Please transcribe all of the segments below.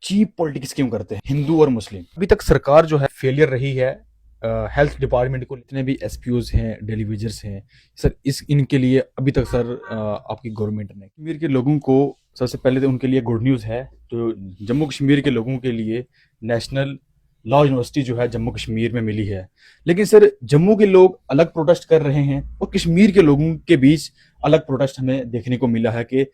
Cheap politics क्यों करते हैं हिंदू और मुस्लिम? अभी तक सरकार जो है फेलियर रही है हेल्थ डिपार्टमेंट को। जितने भी एसपीओज हैं, डेलीवेजर्स हैं सर, इस इनके लिए अभी तक सर आपकी गवर्नमेंट ने कश्मीर के लोगों को सबसे पहले तो उनके लिए गुड न्यूज़ है। तो जम्मू कश्मीर के लोगों के लिए नेशनल लॉ यूनिवर्सिटी जो है जम्मू कश्मीर में मिली है। लेकिन सर जम्मू के लोग अलग प्रोटेस्ट कर रहे हैं और कश्मीर के लोगों के बीच अलग प्रोटेस्ट हमें देखने को मिला है कि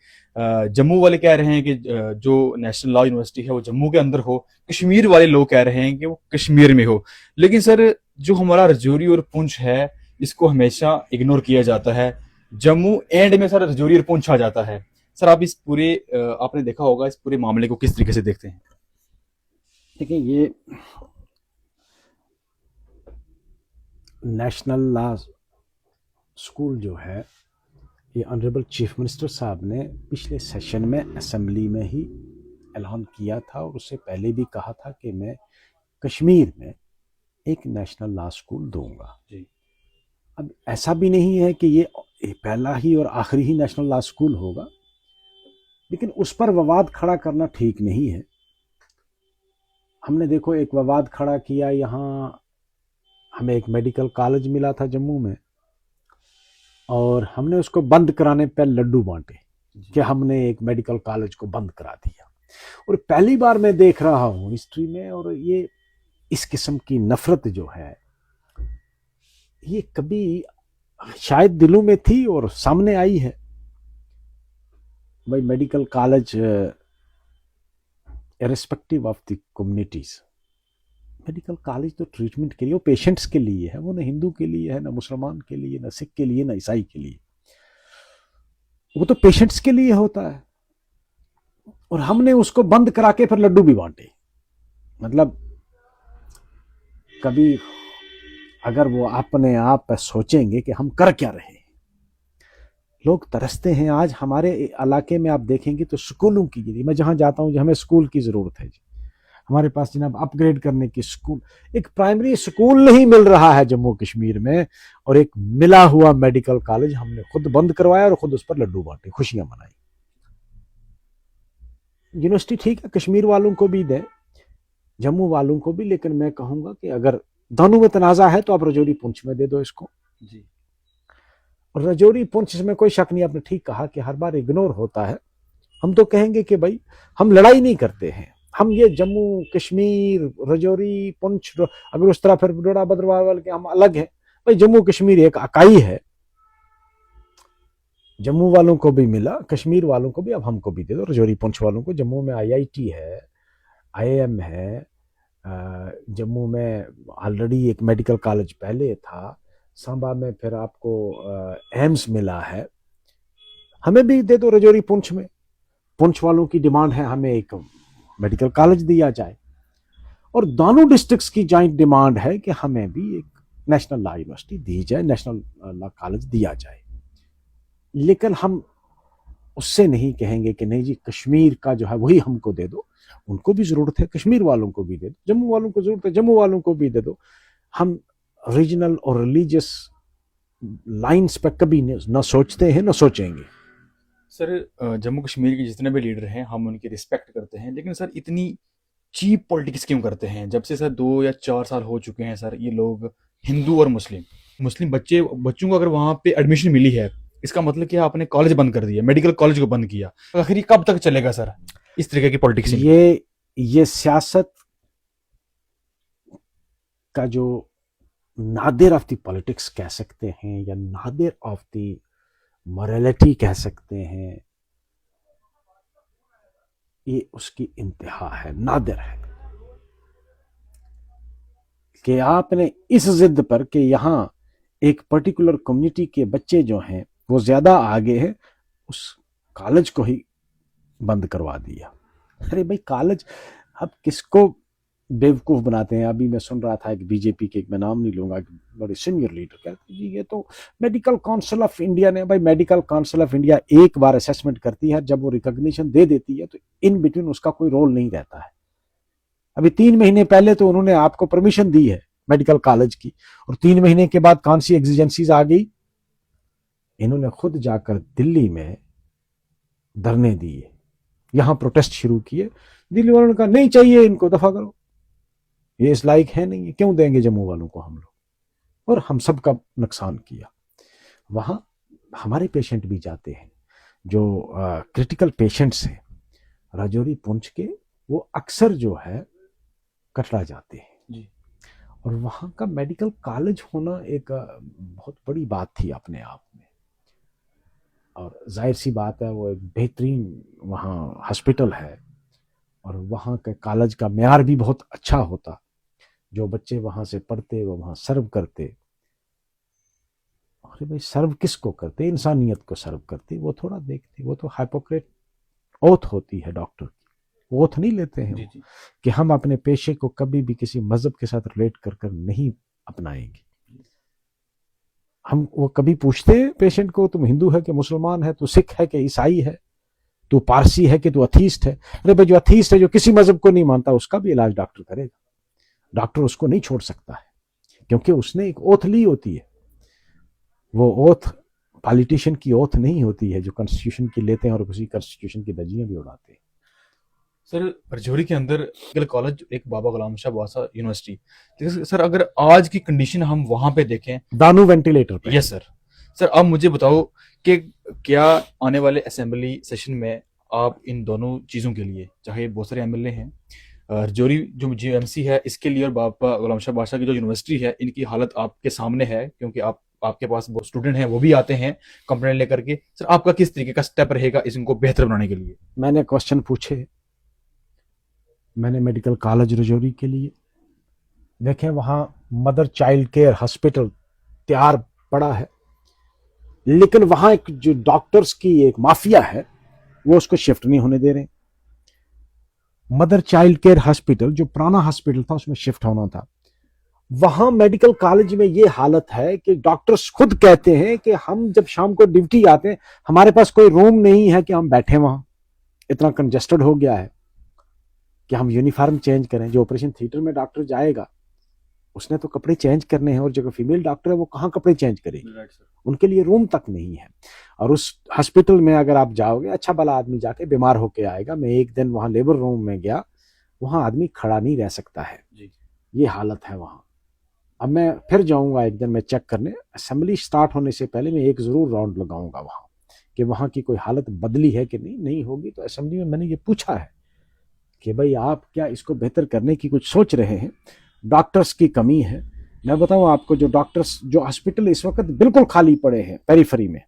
जम्मू वाले कह रहे हैं कि जो नेशनल लॉ यूनिवर्सिटी है वो जम्मू के अंदर हो, कश्मीर वाले लोग कह रहे हैं कि वो कश्मीर में हो। लेकिन सर जो हमारा रजौरी और पुंछ है इसको हमेशा इग्नोर किया जाता है। जम्मू एंड में सर रजौरी और पुंछ आ जाता है। सर आप इस पूरे आपने देखा होगा इस पूरे मामले को किस तरीके से देखते हैं? देखिए, ये नेशनल लॉ स्कूल जो है, ये ऑनरेबल चीफ मिनिस्टर साहब ने पिछले सेशन में असेंबली में ही ऐलान किया था और उससे पहले भी कहा था कि मैं कश्मीर में एक नेशनल लॉ स्कूल दूंगा। जी। अब ऐसा भी नहीं है कि ये पहला ही और आखिरी ही नेशनल लॉ स्कूल होगा, लेकिन उस पर विवाद खड़ा करना ठीक नहीं है। हमने देखो एक विवाद खड़ा किया, यहाँ हमें एक मेडिकल कॉलेज मिला था जम्मू में और हमने उसको बंद कराने पर लड्डू बांटे कि हमने एक मेडिकल कॉलेज को बंद करा दिया। और पहली बार मैं देख रहा हूँ हिस्ट्री में, और ये इस किस्म की नफरत जो है ये कभी शायद दिलों में थी और सामने आई है। भाई medical college irrespective of the communities, medical college तो ट्रीटमेंट के लिए, वो पेशेंट्स के लिए है, वो ना हिंदू के लिए है, ना मुसलमान के लिए, ना सिख के लिए, ना ईसाई के लिए, वो तो पेशेंट्स के लिए होता है। और हमने उसको बंद करा के फिर लड्डू भी बांटे। मतलब कभी अगर वो अपने आप सोचेंगे कि हम कर क्या रहे हैं। लोग तरसते हैं। आज हमारे इलाके में आप देखेंगे तो स्कूलों की, मैं जहां जाता हूं हमें स्कूल की जरूरत है जी, हमारे पास जनाब अपग्रेड करने की स्कूल, एक प्राइमरी स्कूल नहीं मिल रहा है जम्मू कश्मीर में, और एक मिला हुआ मेडिकल कॉलेज हमने खुद बंद करवाया और खुद उस पर लड्डू बांटे, खुशियां मनाई। यूनिवर्सिटी ठीक है, कश्मीर वालों को भी दे, जम्मू वालों को भी, लेकिन मैं कहूंगा कि अगर दोनों में तनाजा है तो आप रजौरी पुंछ में दे दो इसको जी। और रजौरी पुंछ में कोई शक नहीं, आपने ठीक कहा कि हर बार इग्नोर होता है। हम तो कहेंगे कि भाई हम लड़ाई नहीं करते हैं, हम ये जम्मू कश्मीर रजौरी पुंछ अगर उस तरह फिर डोडा भद्रवाह के हम अलग हैं। भाई जम्मू कश्मीर एक इकाई है, जम्मू वालों को भी मिला, कश्मीर वालों को भी, अब हमको भी दे दो रजौरी पुंछ वालों को। जम्मू में आईआईटी है, आईआईएम है, जम्मू में ऑलरेडी एक मेडिकल कॉलेज पहले था, सांबा में फिर आपको एम्स मिला है, हमें भी दे दो रजौरी पुंछ में। पुंछ वालों की डिमांड है हमें एक मेडिकल कॉलेज दिया जाए, और दोनों डिस्ट्रिक्ट्स की जॉइंट डिमांड है कि हमें भी एक नेशनल लॉ यूनिवर्सिटी दी जाए, नेशनल लॉ कॉलेज दिया जाए। लेकिन हम उससे नहीं कहेंगे कि नहीं जी कश्मीर का जो है वही हमको दे दो, उनको भी जरूरत है, कश्मीर वालों को भी दे दो, जम्मू वालों को जरूरत है, जम्मू वालों को भी दे दो। हम रीजनल और रिलीजियस लाइंस पर कभी न सोचते हैं, न सोचेंगे। सर जम्मू कश्मीर के जितने भी लीडर हैं हम उनकी रिस्पेक्ट करते हैं, लेकिन सर इतनी चीप पॉलिटिक्स क्यों करते हैं? जब से सर 2 या 4 साल हो चुके हैं सर, ये लोग हिंदू और मुस्लिम मुस्लिम बच्चों को अगर वहां पे एडमिशन मिली है, इसका मतलब क्या आपने कॉलेज बंद कर दिया, मेडिकल कॉलेज को बंद किया। आखिर ये कब तक चलेगा सर इस तरीके की पॉलिटिक्स? ये सियासत का जो नादिर ऑफ द पॉलिटिक्स कह सकते हैं, या नादिर ऑफ द मोरालिटी कह सकते हैं, ये उसकी इंतहा है, नादिर है कि आपने इस जिद पर कि यहां एक पर्टिकुलर कम्युनिटी के बच्चे जो हैं वो ज्यादा आगे हैं, उस कॉलेज को ही बंद करवा दिया। अरे भाई कॉलेज, अब किसको बेवकूफ बनाते हैं। अभी मैं सुन रहा था एक बीजेपी के, मैं नाम नहीं लूंगा, बड़े सीनियर लीडर कहते जी ये तो मेडिकल काउंसिल ऑफ इंडिया ने, भाई मेडिकल काउंसिल ऑफ इंडिया एक बार असेसमेंट करती है, जब वो रिकॉग्निशन दे देती है तो इन बिटवीन उसका कोई रोल नहीं रहता है। अभी 3 महीने पहले तो उन्होंने आपको परमिशन दी है मेडिकल कॉलेज की, और 3 महीने के बाद कौन सी एग्जिजेंसीज आ गई, इन्होंने खुद जाकर दिल्ली में धरने दिए, यहां प्रोटेस्ट शुरू किए। दिल्ली वालों ने कहा नहीं चाहिए, इनको दफा करो, ये इस लायक है नहीं, क्यों देंगे जम्मू वालों को हम लोग, और हम सब का नुकसान किया। वहां हमारे पेशेंट भी जाते हैं जो क्रिटिकल पेशेंट्स हैं राजौरी पुंछ के, वो अक्सर जो है कटरा जाते हैं जी। और वहाँ का मेडिकल कॉलेज होना एक बहुत बड़ी बात थी अपने आप में, और जाहिर सी बात है वो एक बेहतरीन वहाँ हॉस्पिटल है और वहाँ के कॉलेज का म्यार भी बहुत अच्छा होता, जो बच्चे वहाँ से पढ़ते वो वहाँ सर्व करते। अरे भाई सर्व किसको करते, इंसानियत को सर्व करते, वो थोड़ा देखते, वो तो हाइपोक्रेट ओथ होती है डॉक्टर की, ओथ नहीं लेते हैं वो, कि हम अपने पेशे को कभी भी किसी मजहब के साथ रिलेट कर कर नहीं अपनाएंगे। हम वो कभी पूछते हैं पेशेंट को तुम हिंदू है कि मुसलमान है, तू सिख है कि ईसाई है, तू पारसी है कि तू अथीस्ट है? अरे भाई जो अथीस्ट है, जो किसी मजहब को नहीं मानता, उसका भी इलाज डॉक्टर करेगा, डॉक्टर उसको नहीं छोड़ सकता है, क्योंकि उसने एक ओथ ली होती है। वो ओथ पॉलिटिशियन की ओथ नहीं होती है जो कॉन्स्टिट्यूशन की लेते हैं और उसी कॉन्स्टिट्यूशन की धज्जियां भी उड़ाते हैं। सर राजौरी के अंदर मेडिकल कॉलेज एक बाबा गुलाम शाह बासा यूनिवर्सिटी, लेकिन सर अगर आज की कंडीशन हम वहां पे देखें, दानू वेंटिलेटर पे। Yes sir. सर आप मुझे बताओ कि क्या आने वाले असेंबली सेशन में आप इन दोनों चीज़ों के लिए, चाहे बहुत सारे एमएलए हैं, राजौरी जो जीएमसी है इसके लिए और बाबा गुलाम शाह बादशाह की जो यूनिवर्सिटी है, इनकी हालत आपके सामने है, क्योंकि आपके पास बहुत स्टूडेंट हैं, वो भी आते हैं कंप्लेंट लेकर के। सर आपका किस तरीके का स्टेप रहेगा इनको बेहतर बनाने के लिए? मैंने क्वेश्चन पूछे, मैंने मेडिकल कॉलेज राजौरी के लिए देखें, वहां मदर चाइल्ड केयर हॉस्पिटल तैयार पड़ा है, लेकिन वहां एक जो डॉक्टर्स की एक माफिया है वो उसको शिफ्ट नहीं होने दे रहे। मदर चाइल्ड केयर हॉस्पिटल जो पुराना हॉस्पिटल था उसमें शिफ्ट होना था। वहां मेडिकल कॉलेज में ये हालत है कि डॉक्टर्स खुद कहते हैं कि हम जब शाम को ड्यूटी आते हैं हमारे पास कोई रूम नहीं है कि हम बैठे, वहां इतना कंजेस्टेड हो गया है कि हम यूनिफॉर्म चेंज करें। जो ऑपरेशन थिएटर में डॉक्टर जाएगा उसने तो कपड़े चेंज करने हैं, और जो फीमेल डॉक्टर है वो कहाँ कपड़े चेंज करेगी, उनके लिए रूम तक नहीं है। और उस हॉस्पिटल में अगर आप जाओगे, अच्छा भला आदमी जाके बीमार होके आएगा। मैं एक दिन वहां लेबर रूम में गया, वहां आदमी खड़ा नहीं रह सकता है जी। ये हालत है वहां। अब मैं फिर जाऊंगा एक दिन मैं चेक करने, असेंबली स्टार्ट होने से पहले मैं एक जरूर राउंड लगाऊंगा वहां कि वहां की कोई हालत बदली है कि नहीं। नहीं होगी तो असेंबली में मैंने ये पूछा है कि भाई आप क्या इसको बेहतर करने की कुछ सोच रहे हैं? डॉक्टर्स की कमी है। मैं बताऊं आपको, जो डॉक्टर्स, जो हॉस्पिटल इस वक्त बिल्कुल खाली पड़े हैं पेरीफेरी में,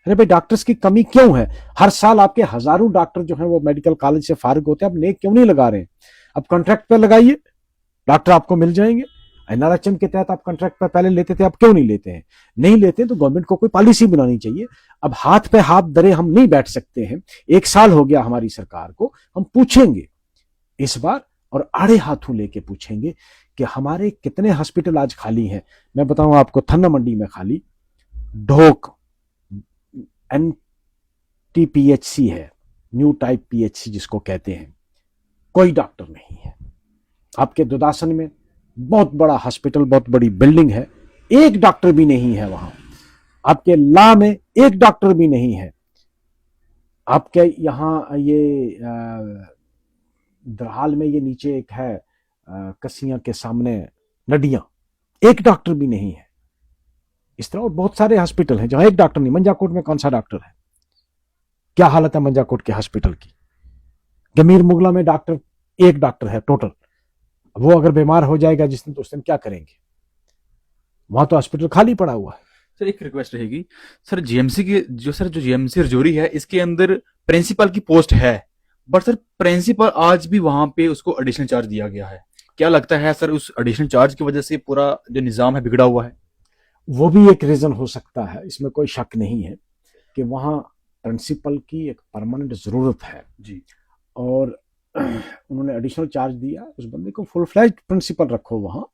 अरे भाई डॉक्टर्स की कमी क्यों है? हर साल आपके हजारों डॉक्टर जो हैं वो मेडिकल कॉलेज से फारिग होते हैं, आप नेक क्यों नहीं लगा रहे हैं? अब कॉन्ट्रैक्ट पे लगाइए, डॉक्टर आपको मिल जाएंगे। एनआरएचएम के तहत आप कॉन्ट्रैक्ट पर पहले लेते थे, आप क्यों नहीं लेते हैं? नहीं लेते तो गवर्नमेंट को कोई पॉलिसी बनानी चाहिए। अब हाथ पे हाथ धरे हम नहीं बैठ सकते हैं। 1 साल हो गया हमारी सरकार को, हम पूछेंगे इस बार और आड़े हाथों लेके पूछेंगे कि हमारे कितने हॉस्पिटल आज खाली हैं। मैं बताऊं आपको, थन्ना मंडी में खाली, ढोक NTPHC है, न्यू टाइप PHC जिसको कहते हैं, कोई डॉक्टर नहीं है। आपके दुदासन में बहुत बड़ा हॉस्पिटल, बहुत बड़ी बिल्डिंग है, एक डॉक्टर भी नहीं है वहां। आपके ला में एक डॉक्टर भी नहीं है। आपके यहाँ ये दरहाल में ये नीचे एक है, कसियां के सामने नडियां, एक डॉक्टर भी नहीं है। इस तरह और बहुत सारे हॉस्पिटल हैं जहां एक डॉक्टर नहीं। मंजाकोट में कौन सा डॉक्टर है? क्या हालत है मंजाकोट के हॉस्पिटल की? गमीर मुगला में डॉक्टर, एक डॉक्टर है टोटल। वो अगर बीमार हो जाएगा जिस दिन तो उस दिन क्या करेंगे? वहां तो हॉस्पिटल खाली पड़ा हुआ है। सर एक रिक्वेस्ट रहेगी, सर जीएमसी की जो जीएमसी राजौरी है इसके अंदर प्रिंसिपल की पोस्ट है, बट सर प्रिंसिपल आज भी वहां पे उसको एडिशनल चार्ज दिया गया है। क्या लगता है सर उस एडिशनल चार्ज की वजह से पूरा जो निजाम है बिगड़ा हुआ है? वो भी एक रीजन हो सकता है, इसमें कोई शक नहीं है कि वहाँ प्रिंसिपल की एक परमानेंट जरूरत है जी। और उन्होंने एडिशनल चार्ज दिया, उस बंदे को फुल फ्लैज्ड प्रिंसिपल रखो वहाँ।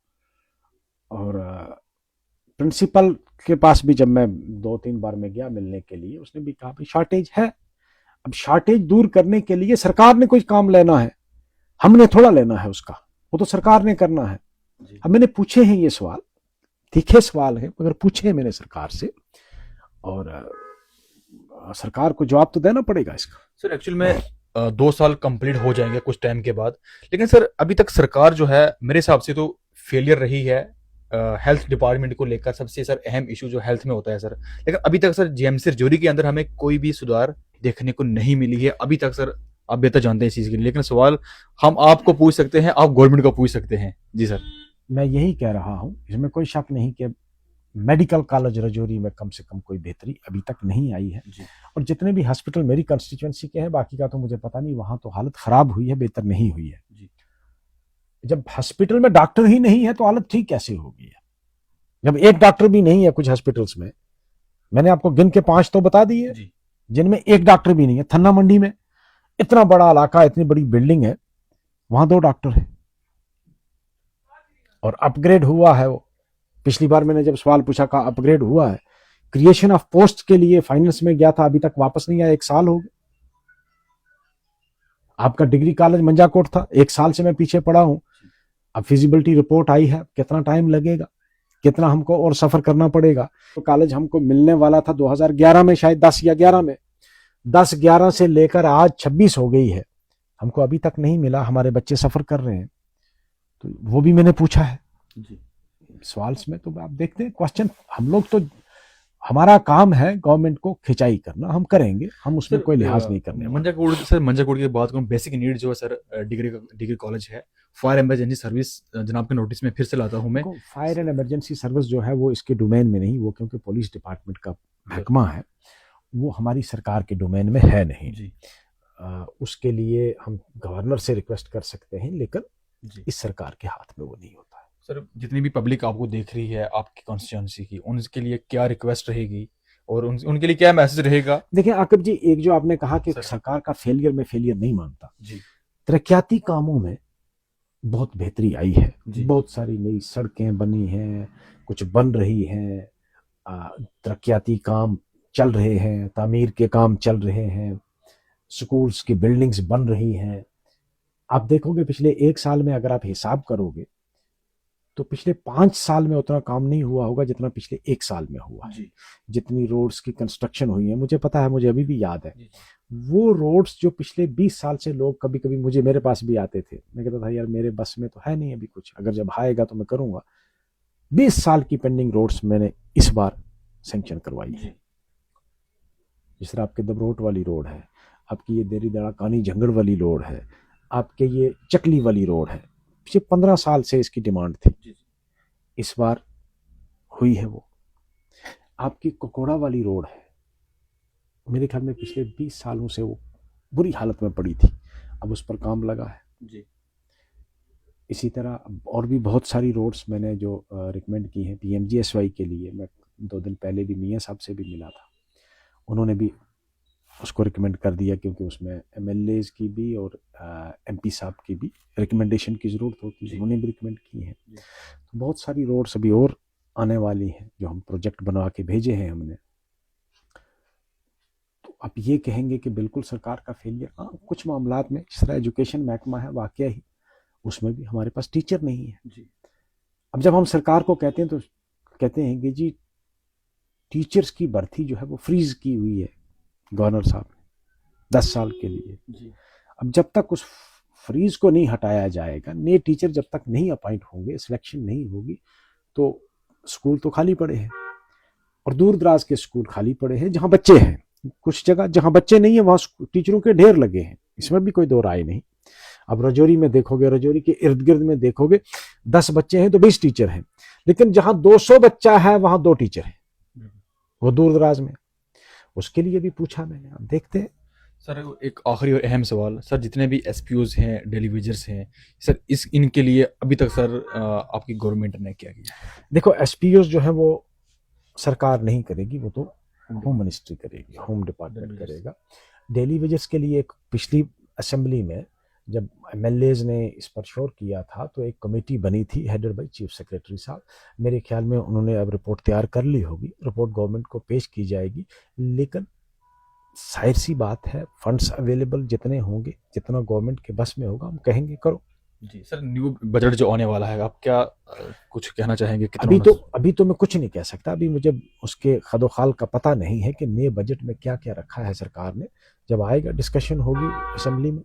और प्रिंसिपल के पास भी जब मैं 2-3 बार में गया मिलने के लिए, उसने भी कहा भाई शॉर्टेज है। अब शॉर्टेज दूर करने के लिए सरकार ने कोई काम लेना है, हमने थोड़ा लेना है उसका, वो तो सरकार ने करना है। अब मैंने पूछे हैं ये सवाल, तीखे सवाल है मगर पूछे हैं मैंने सरकार से, और सरकार को जवाब तो देना पड़ेगा इसका। सर एक्चुअल में 2 साल कंप्लीट हो जाएंगे कुछ टाइम के बाद, लेकिन सर अभी तक सरकार जो है मेरे हिसाब से तो फेलियर रही है हेल्थ डिपार्टमेंट को लेकर। सबसे सर अहम इशू जो हेल्थ में होता है सर, लेकिन अभी तक सर जीएमसी राजौरी के अंदर हमें कोई भी सुधार देखने को नहीं मिली है अभी तक सर। आप बेहतर जानते हैं इस चीज़ के लिए, लेकिन सवाल हम आपको पूछ सकते हैं, आप गवर्नमेंट को पूछ सकते हैं। जी सर। मैं यही कह रहा हूँ, इसमें कोई शक नहीं कि मेडिकल कॉलेज राजौरी में कम से कम कोई बेहतरी अभी तक नहीं आई है। जी। और जितने भी हॉस्पिटल मेरी कंस्टिट्यूंसी के हैं, बाकी का तो मुझे पता नहीं, वहां तो हालत खराब हुई है, बेहतर नहीं हुई है। जी। जब हॉस्पिटल में डॉक्टर ही नहीं है तो हालत ठीक कैसे होगी है? जब एक डॉक्टर भी नहीं है कुछ हॉस्पिटल्स में, मैंने आपको गिन के 5 तो बता दिए जिनमें एक डॉक्टर भी नहीं है। थन्ना मंडी में इतना बड़ा इलाका, इतनी बड़ी बिल्डिंग है, वहां 2 डॉक्टर है और अपग्रेड हुआ है वो। पिछली बार मैंने जब सवाल पूछा कहा अपग्रेड हुआ है, क्रिएशन ऑफ पोस्ट के लिए फाइनेंस में गया था, अभी तक वापस नहीं आया, 1 साल हो गया। आपका डिग्री कॉलेज मंजाकोट था, 1 साल से मैं पीछे पड़ा हूं। अब फिजिबिलिटी रिपोर्ट आई है, कितना टाइम लगेगा, कितना हमको और सफर करना पड़ेगा। तो कॉलेज हमको मिलने वाला था 2011 में, शायद 10 या 11 में। 10-11 से लेकर आज 26 हो गई है, हमको अभी तक नहीं मिला। हमारे बच्चे सफर कर रहे हैं, तो वो भी मैंने पूछा है जी। सवाल में। तो आप देखते हैं क्वेश्चन, हम लोग तो, हमारा काम है गवर्नमेंट को खिंचाई करना, हम करेंगे, हम उसमें कोई लिहाज नहीं करने वाले। मंजाकोट सर, मंजाकोट की बात करूं, बेसिक नीड जो है सर, डिग्री कॉलेज है। फायर इमरजेंसी सर्विस जनाब के नोटिस में फिर से लाता हूं मैं। फायर एंड इमरजेंसी सर्विस जो है वो इसके डोमेन में नहीं, वो क्योंकि पुलिस डिपार्टमेंट का महकमा है, वो हमारी सरकार के डोमेन में है नहीं जी। उसके लिए हम गवर्नर से रिक्वेस्ट कर सकते हैं, लेकिन इस सरकार के हाथ में वो नहीं होता है। सर जितनी भी पब्लिक आपको देख रही है आपकी कॉन्स्टिट्यूंसी की, उनके लिए क्या रिक्वेस्ट रहेगी और उनके लिए क्या मैसेज रहेगा? देखिए आकिब जी, एक जो आपने कहा कि सरकार का फेलियर, में फेलियर नहीं मानता जी। तरक्याती कामों में बहुत बेहतरी आई है, बहुत सारी नई सड़कें बनी हैं, कुछ बन रही हैं, तरक्याती काम चल रहे हैं, तामीर के काम चल रहे हैं, स्कूल्स की बिल्डिंग्स बन रही हैं। आप देखोगे पिछले 1 साल में अगर आप हिसाब करोगे तो पिछले 5 साल में उतना काम नहीं हुआ होगा जितना पिछले 1 साल में हुआ है। जितनी रोड्स की कंस्ट्रक्शन हुई है, मुझे पता है, मुझे अभी भी याद है वो रोड्स जो पिछले 20 साल से लोग कभी कभी मेरे पास भी आते थे, मैं कहता था यार मेरे बस में तो है नहीं अभी कुछ, अगर जब आएगा तो मैं करूंगा। 20 साल की पेंडिंग रोड्स मैंने इस बार सैंक्शन करवाई है। जिस तरह आपके दबरोट वाली रोड है, आपकी ये देरी दड़ा कानी झंगड़ वाली रोड है, आपके ये चकली वाली रोड है, पिछले 15 साल से इसकी डिमांड थी, इस बार हुई है वो। आपकी कोकोड़ा वाली रोड है, मेरे ख्याल में पिछले 20 सालों से वो बुरी हालत में पड़ी थी, अब उस पर काम लगा है जी। इसी तरह और भी बहुत सारी रोड्स मैंने जो रिकमेंड की हैं PMGSY के लिए। मैं 2 दिन पहले भी मियाँ साहब से भी मिला था, उन्होंने भी उसको रिकमेंड कर दिया, क्योंकि उसमें MLAs की भी और MP साहब की भी रिकमेंडेशन की ज़रूरत होती है, उन्होंने भी रिकमेंड की है। तो बहुत सारी रोड्स अभी और आने वाली हैं जो हम प्रोजेक्ट बना के भेजे हैं हमने। तो आप ये कहेंगे कि बिल्कुल सरकार का फेलियर, हाँ कुछ मामलात में, जिस तरह एजुकेशन महकमा है वाकई ही उसमें भी हमारे पास टीचर नहीं है जी। अब जब हम सरकार को कहते हैं तो कहते हैं कि जी टीचर्स की भर्ती जो है वो फ्रीज की हुई है गवर्नर साहब ने 10 साल के लिए जी। अब जब तक उस फ्रीज को नहीं हटाया जाएगा, नए टीचर जब तक नहीं अपॉइंट होंगे, सिलेक्शन नहीं होगी, तो स्कूल तो खाली पड़े हैं और दूर दराज के स्कूल खाली पड़े हैं जहां बच्चे हैं। कुछ जगह जहां बच्चे नहीं है वहां टीचरों के ढेर लगे हैं, इसमें भी कोई दो राय नहीं। अब राजौरी में देखोगे, राजौरी के इर्द गिर्द में देखोगे 10 बच्चे हैं तो 20 टीचर हैं, लेकिन जहां 200 बच्चा है वहां 2 टीचर हैं, वो दूर दराज में। उसके लिए भी पूछा मैंने, अब देखते हैं। सर एक आखिरी और अहम सवाल, सर जितने भी SPOs हैं, डेलीवेजर्स हैं सर, इनके लिए अभी तक सर आपकी गवर्नमेंट ने क्या किया? देखो SPOs जो है वो सरकार नहीं करेगी, वो तो होम मिनिस्ट्री करेगी, होम डिपार्टमेंट करेगा। डेलीवेजर्स के लिए एक पिछली असेंबली में जब MLAs ने इस पर शोर किया था तो एक कमेटी बनी थी हेडेड बाय चीफ सेक्रेटरी साहब। मेरे ख्याल में उन्होंने अब रिपोर्ट तैयार कर ली होगी, रिपोर्ट गवर्नमेंट को पेश की जाएगी। लेकिन जाहिर सी बात है, फंड्स अवेलेबल जितने होंगे, जितना गवर्नमेंट के बस में होगा, हम कहेंगे करो। जी सर, न्यू बजट जो आने वाला है, आप क्या कुछ कहना चाहेंगे? कितना होना अभी तो मैं कुछ नहीं कह सकता, अभी मुझे उसके खदोखाल का पता नहीं है कि नए बजट में क्या क्या रखा है सरकार ने। जब आएगा डिस्कशन होगी असेंबली में।